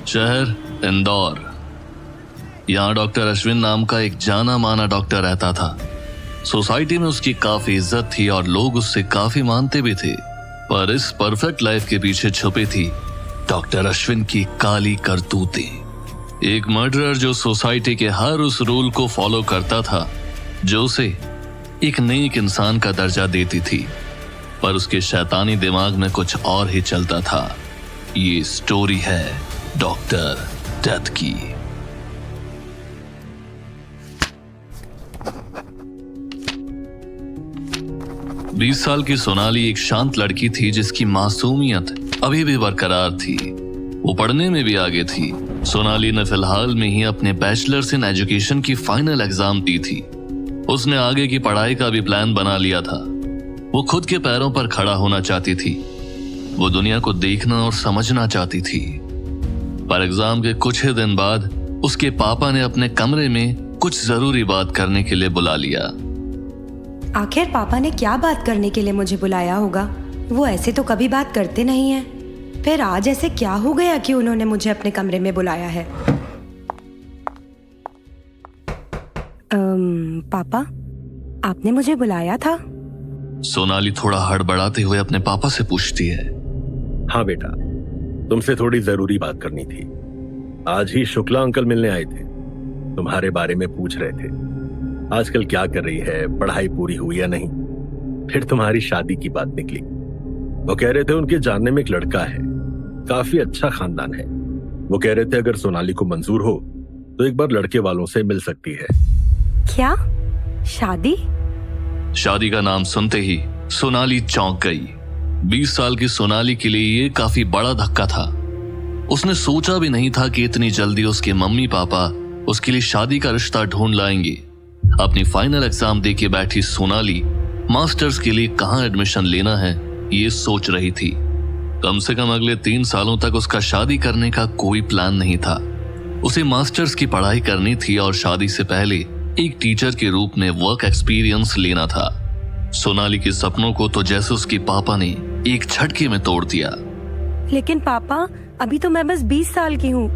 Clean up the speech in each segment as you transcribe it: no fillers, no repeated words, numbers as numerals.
शहर इंदौर। यहाँ डॉक्टर अश्विन नाम का एक जाना माना डॉक्टर रहता था। सोसाइटी में उसकी काफी इज्जत थी और लोग उससे काफी मानते भी थे। पर इस परफेक्ट लाइफ के पीछे छुपी थी डॉक्टर अश्विन की काली करतूतें। एक मर्डरर जो सोसाइटी के हर उस रूल को फॉलो करता था जो उसे एक नेक इंसान का दर्जा देती थी, पर उसके शैतानी दिमाग में कुछ और ही चलता था। ये स्टोरी है डॉक्टर डेथ की। बीस साल की सोनाली एक शांत लड़की थी जिसकी मासूमियत अभी भी बरकरार थी। वो पढ़ने में भी आगे थी। सोनाली ने फिलहाल में ही अपने बैचलर्स इन एजुकेशन की फाइनल एग्जाम दी थी। उसने आगे की पढ़ाई का भी प्लान बना लिया था। वो खुद के पैरों पर खड़ा होना चाहती थी। वो दुनिया को देखना और समझना चाहती थी। पर एग्जाम के कुछ ही दिन बाद उसके पापा ने अपने कमरे में कुछ जरूरी बात करने के लिए बुला लिया। आखिर पापा ने क्या बात करने के लिए मुझे बुलाया होगा? वो ऐसे तो कभी बात करते नहीं हैं। फिर आज ऐसे क्या हो गया कि उन्होंने मुझे अपने कमरे में बुलाया है? पापा, आपने मुझे बुलाया था? सोनाली थोड़ा हड़बड़ाते हुए अपने पापा से पूछती है। हाँ बेटा, तुमसे थोड़ी जरूरी बात करनी थी। आज ही शुक्ला अंकल मिलने आए थे, तुम्हारे बारे में पूछ रहे थे। आजकल क्या कर रही है, पढ़ाई पूरी हुई या नहीं। फिर तुम्हारी शादी की बात निकली। वो कह रहे थे उनके जानने में एक लड़का है, काफी अच्छा खानदान है। वो कह रहे थे अगर सोनाली को मंजूर हो तो एक बार लड़के वालों से मिल सकती है। क्या? शादी? शादी का नाम सुनते ही सोनाली चौंक गई। 20 साल की सोनाली के लिए ये काफी बड़ा धक्का था। उसने सोचा भी नहीं था कि इतनी जल्दी उसके मम्मी पापा उसके लिए शादी का रिश्ता ढूंढ लाएंगे। अपनी फाइनल एग्जाम दे के बैठी सोनाली मास्टर्स के लिए कहाँ एडमिशन लेना है ये सोच रही थी। कम से कम अगले 3 सालों तक उसका शादी करने का कोई प्लान नहीं था। उसे मास्टर्स की पढ़ाई करनी थी और शादी से पहले एक टीचर के रूप में वर्क एक्सपीरियंस लेना था। सोनाली के सपनों को तो जैसे उसके पापा ने एक झटके में तोड़ दिया। लेकिन पापा, अभी तो मैं बस 20 साल की हूँ।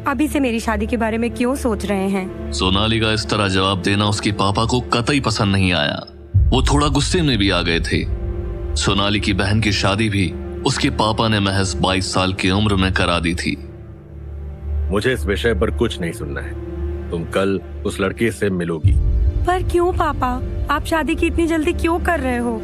अभी से मेरी शादी के बारे में क्यों सोच रहे हैं? सोनाली का इस तरह जवाब देना उसके पापा को कतई पसंद नहीं आया। वो थोड़ा गुस्से में भी आ गए थे। सोनाली की बहन की शादी भी उसके पापा ने महज 22 साल की उम्र में करा दी थी। मुझे इस विषय पर कुछ नहीं सुनना है। तुम कल उस लड़के से मिलोगी। पर क्यों पापा? आप शादी की इतनी जल्दी क्यों कर रहे हो?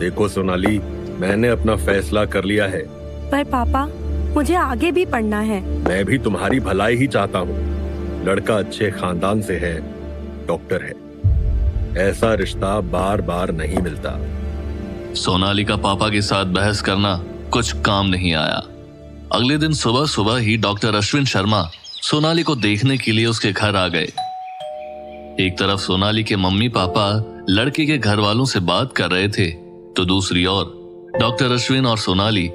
देखो सोनाली, मैंने अपना फैसला कर लिया है। पर पापा, मुझे आगे भी पढ़ना है। मैं भी तुम्हारी भलाई ही चाहता हूँ। लड़का अच्छे खानदान से है, डॉक्टर है। ऐसा रिश्ता बार बार नहीं मिलता। सोनाली का पापा के साथ बहस करना कुछ काम नहीं आया। अगले दिन सुबह सुबह ही डॉक्टर अश्विन शर्मा सोनाली को देखने के लिए उसके घर आ गए। एक तरफ सोनाली के मम्मी पापा लड़के के घर वालों से बात कर रहे थे, तो दूसरी ओर डॉक्टर अश्विन और सोनाली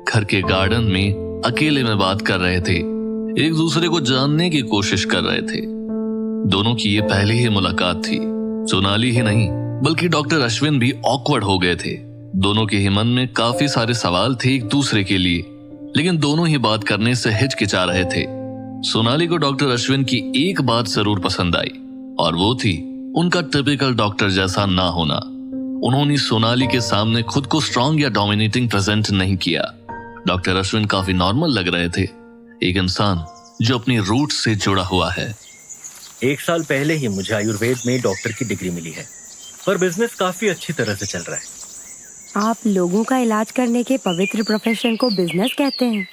घर के गार्डन में अकेले में बात कर रहे थे। एक दूसरे को जानने की कोशिश कर रहे थे। दोनों की ये पहली ही मुलाकात थी। सोनाली ही नहीं बल्कि डॉक्टर अश्विन भी ऑकवर्ड हो गए थे। दोनों के ही मन में काफी सारे सवाल थे एक दूसरे के लिए, लेकिन दोनों ही बात करने से हिचकिचा रहे थे। सोनाली को डॉक्टर अश्विन की एक बात जरूर पसंद आई और वो थी उनका टिपिकल डॉक्टर जैसा ना होना। उन्होंने सोनाली के सामने खुद को स्ट्रांग या डोमिनेटिंग प्रेजेंट नहीं किया। डॉक्टर अश्विन काफी नॉर्मल लग रहे थे, एक इंसान जो अपनी रूट से जुड़ा हुआ है। 1 साल पहले ही मुझे आयुर्वेद में डॉक्टर की डिग्री मिली है और बिजनेस काफी अच्छी तरह से चल रहा है। आप लोगों का इलाज करने के पवित्र प्रोफेशन को बिजनेस कहते हैं?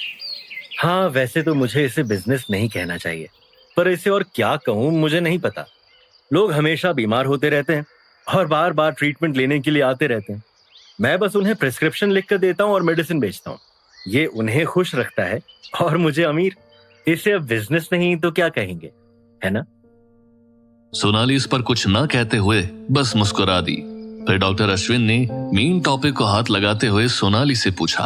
हाँ, वैसे तो मुझे इसे बिजनेस नहीं कहना चाहिए, पर इसे और क्या कहूँ मुझे नहीं पता। लोग हमेशा बीमार होते रहते हैं और बार बार ट्रीटमेंट लेने के लिए आते रहते हैं। मैं बस उन्हें प्रिस्क्रिप्शन लिख कर देता हूँ और मेडिसिन बेचता हूँ। ये उन्हें खुश रखता है और मुझे अमीर। इसे अब बिजनेस नहीं तो क्या कहेंगे, है ना? सोनाली इस पर कुछ ना कहते हुए बस मुस्कुरा दी। फिर डॉक्टर अश्विन ने मेन टॉपिक को हाथ लगाते हुए सोनाली से पूछा,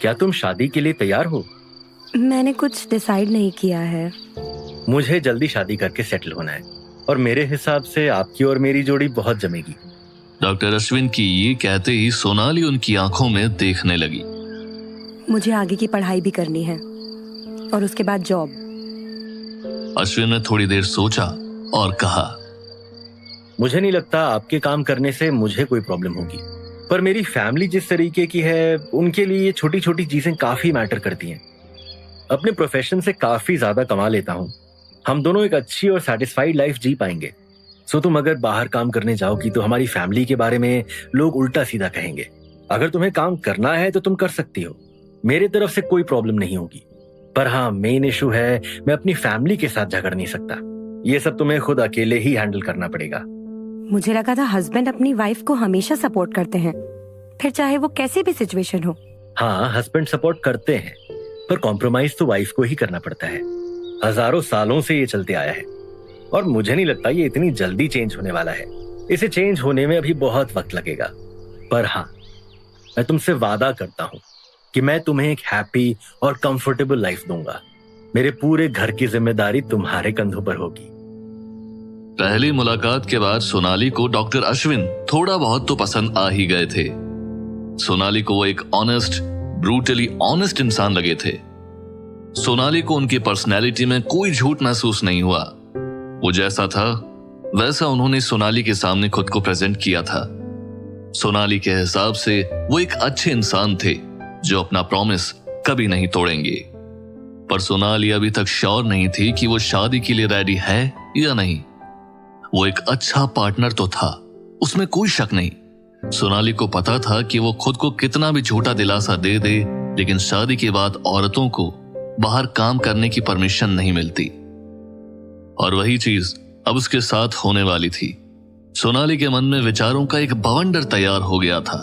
क्या तुम शादी के लिए तैयार हो? मैंने कुछ डिसाइड नहीं किया है। मुझे जल्दी शादी करके सेटल होना है और मेरे हिसाब से आपकी और मेरी जोड़ी बहुत जमेगी। डॉक्टर अश्विन की ये कहते ही सोनाली उनकी आंखों में देखने लगी। मुझे आगे की पढ़ाई भी करनी है। और उसके बाद जॉब। अश्विन ने थोड़ी देर सोचा और कहा, मुझे नहीं लगता आपके काम करने से मुझे कोई प्रॉब्लम होगी, पर मेरी फैमिली जिस तरीके की है उनके लिए ये छोटी छोटी चीजें काफी मैटर करती हैं। अपने प्रोफेशन से काफी ज्यादा कमा लेता हूँ, हम दोनों एक अच्छी और सेटिस्फाइड लाइफ जी पाएंगे। सो तुम अगर बाहर काम करने जाओगी तो हमारी फैमिली के बारे में लोग उल्टा सीधा कहेंगे। अगर तुम्हें काम करना है तो तुम कर सकती हो, मेरे तरफ से कोई प्रॉब्लम नहीं होगी। पर हाँ, मेन इशू है मैं अपनी फैमिली के साथ झगड़ नहीं सकता। ये सब तुम्हें खुद अकेले ही हैंडल करना पड़ेगा। मुझे लगा था हस्बैंड अपनी वाइफ को हमेशा सपोर्ट करते हैं, फिर चाहे वो कैसी भी सिचुएशन हो। हाँ, हस्बैंड सपोर्ट करते हैं, पर कॉम्प्रोमाइज तो वाइफ को ही करना पड़ता है। हजारों सालों से ये चलते आया है और मुझे नहीं लगता ये इतनी जल्दी चेंज होने वाला है। इसे चेंज होने में अभी बहुत वक्त लगेगा। पर हाँ, मैं तुमसे वादा करता हूँ कि मैं तुम्हें एक हैप्पी और कंफर्टेबल लाइफ दूंगा। मेरे पूरे घर की जिम्मेदारी तुम्हारे कंधों पर होगी। पहली मुलाकात के बाद सोनाली को डॉक्टर अश्विन थोड़ा बहुत तो पसंद आ ही गए थे। सोनाली को वो एक ऑनेस्ट, ब्रूटली ऑनेस्ट इंसान लगे थे। सोनाली को उनकी पर्सनैलिटी में कोई झूठ महसूस नहीं हुआ। वो जैसा था वैसा उन्होंने सोनाली के सामने खुद को प्रेजेंट किया था। सोनाली के हिसाब से वो एक अच्छे इंसान थे जो अपना प्रॉमिस कभी नहीं तोड़ेंगे। पर सोनाली अभी तक श्योर नहीं थी कि वो शादी के लिए रेडी है या नहीं। वो एक अच्छा पार्टनर तो था, उसमें कोई शक नहीं। सोनाली को पता था कि वो खुद को कितना भी झूठा दिलासा दे दे, लेकिन शादी के बाद औरतों को बाहर काम करने की परमिशन नहीं मिलती। और वही चीज अब उसके साथ होने वाली थी। सोनाली के मन में विचारों का एक बवंडर तैयार हो गया था।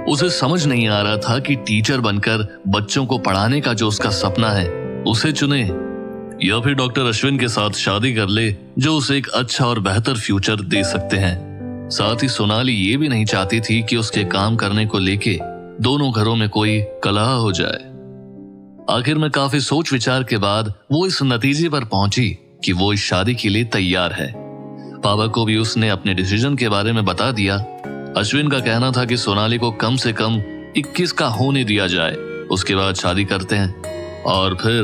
उसे समझ नहीं आ रहा था कि टीचर बनकर बच्चों को पढ़ाने का जो उसका सपना है उसे चुने या फिर डॉक्टर अश्विन के साथ शादी कर ले जो उसे एक अच्छा और बेहतर फ्यूचर दे सकते हैं। साथ ही सोनाली ये भी नहीं चाहती थी कि उसके काम करने को लेके दोनों घरों में कोई कलह हो जाए। आखिर में काफी सोच विचार के बाद वो इस नतीजे पर पहुंची कि वो इस शादी के लिए तैयार है। पापा को भी उसने अपने डिसीजन के बारे में बता दिया। अश्विन का कहना था कि सोनाली को कम से कम 21 का होने दिया जाए, उसके बाद शादी करते हैं। और फिर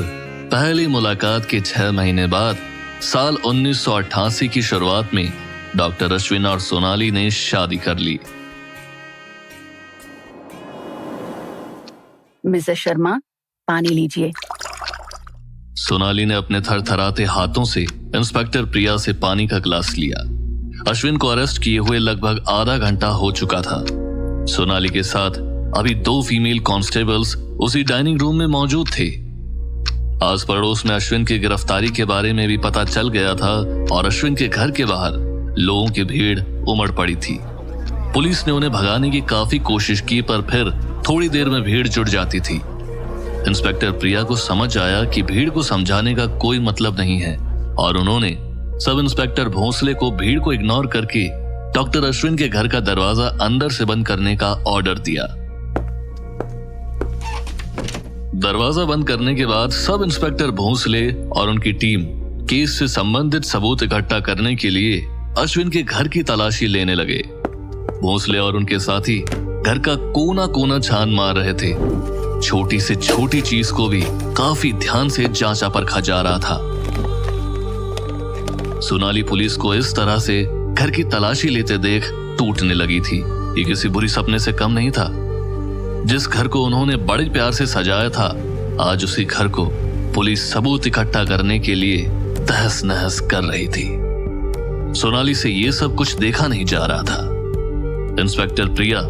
पहली मुलाकात के 6 महीने बाद साल 1988 की शुरुआत में डॉक्टर अश्विन और सोनाली ने शादी कर ली। मिसेस शर्मा, पानी लीजिए। सोनाली ने अपने थरथराते हाथों से इंस्पेक्टर प्रिया से पानी का ग्लास लिया। अश्विन को अरेस्ट किए हुए लगभग आधा घंटा हो चुका था। सोनाली के साथ अभी 2 फीमेल कांस्टेबल्स उसी डाइनिंग रूम में मौजूद थे। आस पड़ोस में अश्विन की गिरफ्तारी के बारे में भी पता चल गया था और अश्विन के घर के बाहर लोगों की भीड़ उमड़ पड़ी थी। पुलिस ने उन्हें भगाने की काफी कोशिश की, पर फिर थोड़ी देर में भीड़ जुट जाती थी। इंस्पेक्टर प्रिया को समझ आया कि भीड़ को समझाने का कोई मतलब नहीं है और उन्होंने सब इंस्पेक्टर भोंसले को भीड़ को इग्नोर करके डॉक्टर अश्विन के घर का दरवाजा अंदर से बंद करने का ऑर्डर दिया। दरवाजा बंद करने के बाद सब इंस्पेक्टर भोंसले और उनकी टीम केस से संबंधित सबूत इकट्ठा करने के लिए अश्विन के घर की तलाशी लेने लगे। भोंसले और उनके साथी घर का कोना कोना छान मार रहे थे। छोटी से छोटी चीज को भी काफी ध्यान से जांचा परखा जा रहा था। सोनाली पुलिस को इस तरह से घर की तलाशी लेते देख टूटने लगी थी। ये किसी बुरी सपने से कम नहीं था। जिस घर को उन्होंने बड़े प्यार से सजाया था, आज उसी घर को पुलिस सबूत इकट्ठा करने के लिए तहस नहस कर रही थी। सोनाली से ये सब कुछ देखा नहीं जा रहा था। इंस्पेक्टर प्रिया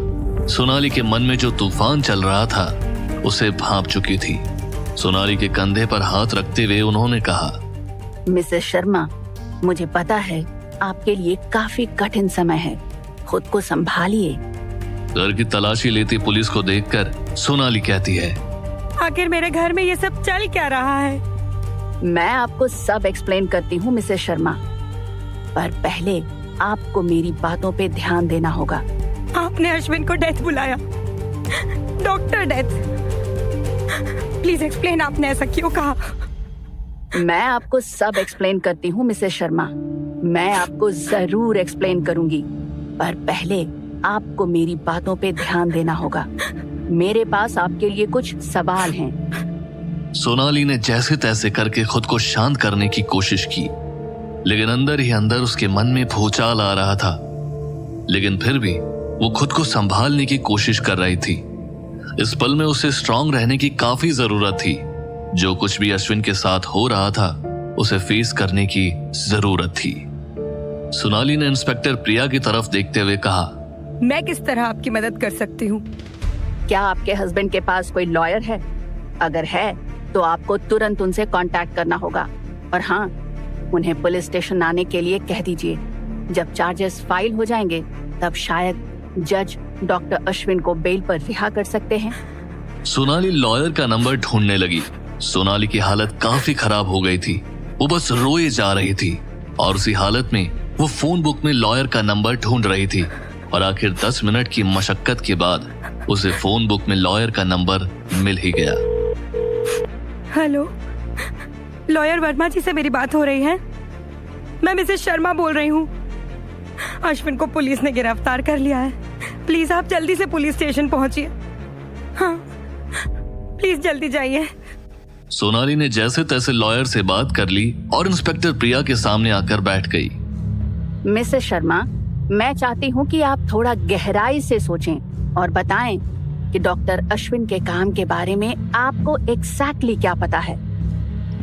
सोनाली के मन में जो तूफान चल रहा था उसे भांप चुकी थी। सोनाली के कंधे पर हाथ रखते हुए उन्होंने कहा, मिसेस शर्मा, मुझे पता है आपके लिए काफी कठिन समय है, खुद को संभालिए। घर की तलाशी लेती पुलिस को देखकर सोनाली कहती है, आखिर मेरे घर में ये सब चल क्या रहा है? मैं आपको सब एक्सप्लेन करती हूँ मिसेस शर्मा, पर पहले आपको मेरी बातों पे ध्यान देना होगा। आपने अश्विन को डेथ बुलाया, डॉक्टर डेथ। प्लीज एक्सप्लेन, आपने ऐसा क्यों कहा? मैं आपको सब एक्सप्लेन करती हूँ मिसेस शर्मा, मैं आपको जरूर एक्सप्लेन करूंगी, पर पहले आपको मेरी बातों पे ध्यान देना होगा। मेरे पास आपके लिए कुछ सवाल हैं। सोनाली ने जैसे तैसे करके खुद को शांत करने की कोशिश की, लेकिन अंदर ही अंदर उसके मन में भूचाल आ रहा था। लेकिन फिर भी वो खुद को संभालने की कोशिश कर रही थी। इस पल में उसे स्ट्रांग रहने की काफी जरूरत थी। जो कुछ भी अश्विन के साथ हो रहा था उसे फेस करने की जरूरत थी। सोनाली ने इंस्पेक्टर प्रिया की तरफ देखते हुए कहा, मैं किस तरह आपकी मदद कर सकती हूँ? क्या आपके हस्बैंड के पास कोई लॉयर है? अगर है तो आपको तुरंत उनसे कांटेक्ट करना होगा। और हाँ, उन्हें पुलिस स्टेशन आने के लिए कह दीजिए। जब चार्जेस फाइल हो जाएंगे तब शायद जज डॉक्टर अश्विन को बेल पर रिहा कर सकते हैं। सोनाली लॉयर का नंबर ढूंढने लगी। सोनाली की हालत काफी खराब हो गई थी। वो बस रोए जा रही थी और उसी हालत में वो फोन बुक में लॉयर का नंबर ढूंढ रही थी। और आखिर 10 मिनट की मशक्कत के बाद उसे फोन बुक में लॉयर का नंबर मिल ही गया। हेलो, लॉयर वर्मा जी से मेरी बात हो रही है? मैं मिसेस शर्मा बोल रही हूँ। अश्विन को पुलिस ने गिरफ्तार कर लिया है। प्लीज आप जल्दी से पुलिस स्टेशन पहुंचिए। हाँ, प्लीज जल्दी जाइए। सोनाली ने जैसे तैसे लॉयर से बात कर ली और इंस्पेक्टर प्रिया के सामने आकर बैठ गई। मिसेस शर्मा, मैं चाहती हूँ कि आप थोड़ा गहराई से सोचें और बताएं कि डॉक्टर अश्विन के काम के बारे में आपको एग्जैक्टली क्या पता है।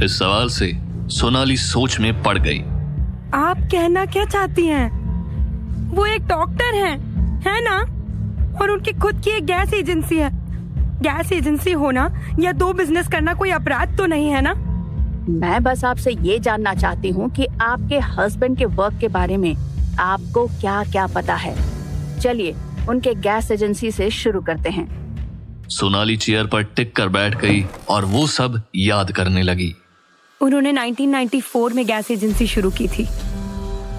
इस सवाल से सोनाली सोच में पड़ गई। आप कहना क्या चाहती हैं? वो एक डॉक्टर हैं, है ना? और उनकी खुद की एक गैस एजेंसी है। गैस एजेंसी होना या दो बिजनेस करना कोई अपराध तो नहीं है ना? मैं बस आपसे ये जानना चाहती हूँ कि आपके हस्बैंड के वर्क के बारे में आपको क्या क्या पता है। चलिए उनके गैस एजेंसी से शुरू करते हैं। सोनाली चेयर पर टिक कर बैठ गई और वो सब याद करने लगी। उन्होंने 1994 में गैस एजेंसी शुरू की थी।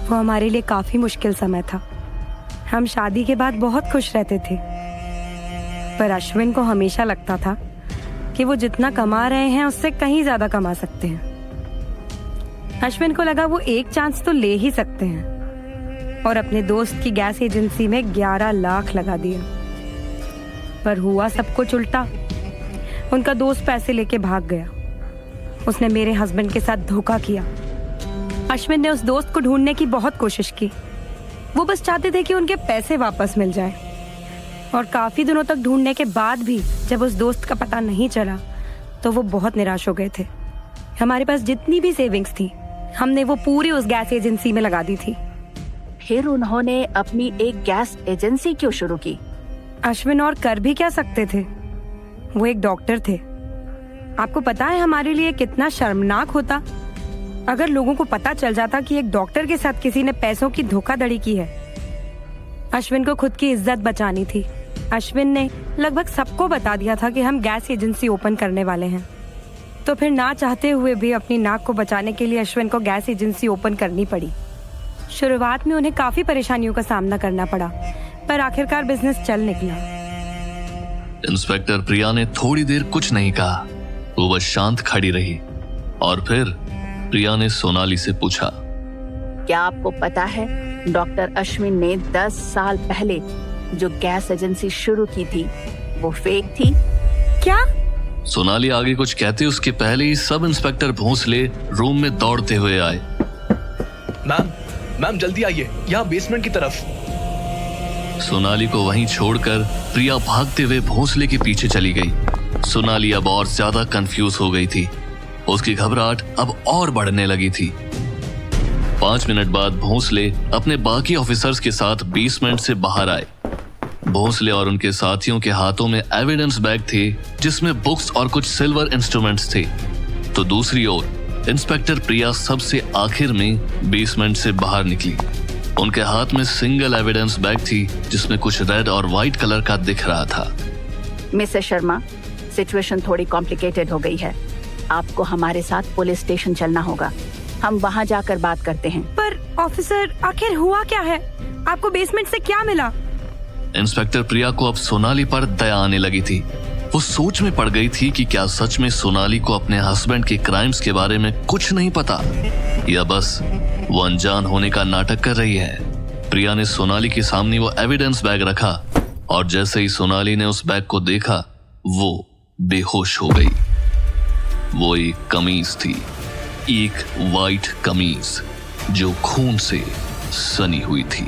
वो हमारे लिए काफी मुश्किल समय था। हम शादी के बाद बहुत खुश रहते थे, पर अश्विन को हमेशा लगता था कि वो जितना कमा रहे हैं उससे कहीं ज्यादा कमा सकते हैं। अश्विन को लगा वो एक चांस तो ले ही सकते हैं और अपने दोस्त की गैस एजेंसी में 11 लाख लगा दिया। पर हुआ सब कुछ उल्टा। उनका दोस्त पैसे लेके भाग गया। उसने मेरे हस्बैंड के साथ धोखा किया। अश्विन ने उस दोस्त को ढूंढने की बहुत कोशिश की। वो बस चाहते थे कि उनके पैसे वापस मिल जाएं। और काफी दिनों तक ढूंढने के बाद भी जब उस दोस्त का पता नहीं चला तो वो बहुत निराश हो गए थे। हमारे पास जितनी भी सेविंग्स थी हमने वो पूरी उस गैस एजेंसी में लगा दी थी। फिर उन्होंने अपनी एक गैस एजेंसी क्यों शुरू की? अश्विन और कर भी क्या सकते थे? वो एक डॉक्टर थे। आपको पता है हमारे लिए कितना शर्मनाक होता अगर लोगों को पता चल जाता कि एक डॉक्टर के साथ किसी ने पैसों की धोखाधड़ी की है। अश्विन को खुद की इज्जत बचानी थी। अश्विन ने लगभग सबको बता दिया था कि हम गैस एजेंसी ओपन करने वाले हैं। तो फिर ना चाहते हुए भी अपनी नाक को बचाने के लिए अश्विन को गैस एजेंसी ओपन करनी पड़ी। शुरुआत में उन्हें काफी परेशानियों का सामना करना पड़ा, पर आखिरकार बिजनेस चल निकला। इंस्पेक्टर प्रिया ने थोड़ी देर कुछ नहीं कहा। वो बस शांत खड़ी रही और फिर प्रिया ने सोनाली से पूछा, क्या आपको पता है डॉक्टर अश्विन ने 10 साल पहले जो गैस एजेंसी शुरू की थी वो फेक थी? क्या? सोनाली आगे कुछ कहते उसके पहले ही सब इंस्पेक्टर भोंसले रूम में दौड़ते हुए आए। मैम जल्दी आइए, यहाँ बेसमेंट की तरफ। सोनाली को वहीं छोड़कर प्रिया भागते हुए भोंसले के पीछे चली गई। सोनाली अब और ज्यादा कंफ्यूज हो गई थी। उसकी घबराहट अब और बढ़ने लगी थी। 5 मिनट बाद भोंसले अपने बाकी ऑफिसर्स के साथ बेसमेंट से बाहर आए। भोंसले और उनके साथियों के हाथों में एविडेंस बैग थे जिसमें बुक्स और कुछ सिल्वर इंस्ट्रूमेंट्स थे। तो दूसरी ओर इंस्पेक्टर प्रिया सबसे आखिर में बेसमेंट से बाहर निकली। उनके हाथ में सिंगल एविडेंस बैग थी जिसमें कुछ रेड और व्हाइट कलर का दिख रहा था। मिसेस शर्मा, सिचुएशन थोड़ी कॉम्प्लिकेटेड हो गई है। आपको हमारे साथ पुलिस स्टेशन चलना होगा। हम वहाँ जाकर बात करते हैं। पर ऑफिसर, आखिर हुआ क्या है? आपको बेसमेंट से क्या मिला? इंस्पेक्टर प्रिया को अब सोनाली पर दया आने लगी थी। वो सोच में पड़ गई थी कि क्या सच में सोनाली को अपने हस्बैंड के क्राइम्स के बारे में कुछ नहीं पता, या बस वो अनजान होने का नाटक कर रही है। प्रिया ने सोनाली के सामने वो एविडेंस बैग रखा और जैसे ही सोनाली ने उस बैग को देखा वो बेहोश हो गई। वो एक कमीज थी, एक वाइट कमीज जो खून से सनी हुई थी।